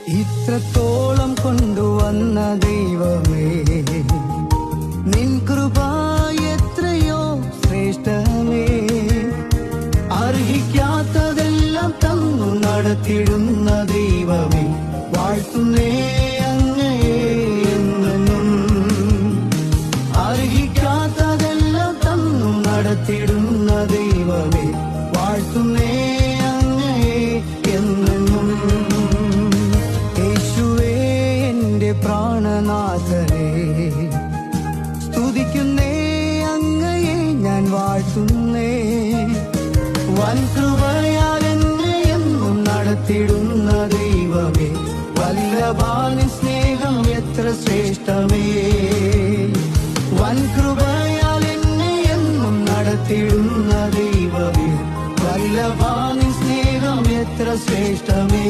ഇത്രത്തോളം കൊണ്ടുവന്ന ദൈവമേ, നിൻ കൃപ എത്രയോ ശ്രേഷ്ഠമേ. അർഹിക്കാത്തതെല്ലാം തന്നു നടത്തിടുന്ന ദൈവമേ, വാഴ്ത്തുന്നേ അങ്ങയെ എന്നും. അർഹിക്കാത്തതെല്ലാം തന്നു നടത്തിടുന്ന ദൈവമേ, വാഴ്ത്തുന്നേ അങ്ങയെ എന്നും. യേശുവേ എന്റെ പ്രാണനാഥനേ, സ്തുതിക്കുന്നേ അങ്ങയെ ഞാൻ വാഴ്ത്തുന്നേ. വൻകൃപയാൽ എന്നെ എന്നും നടത്തിടുന്ന ദൈവമേ, വല്ലഭാനി സ്നേഹം എത്ര ശ്രേഷ്ഠമേ. വൻകൃപയാൽ എന്നെ എന്നും നടത്തിടുന്ന ദൈവമേ, വല്ലഭാനി സ്നേഹം എത്ര ശ്രേഷ്ഠമേ.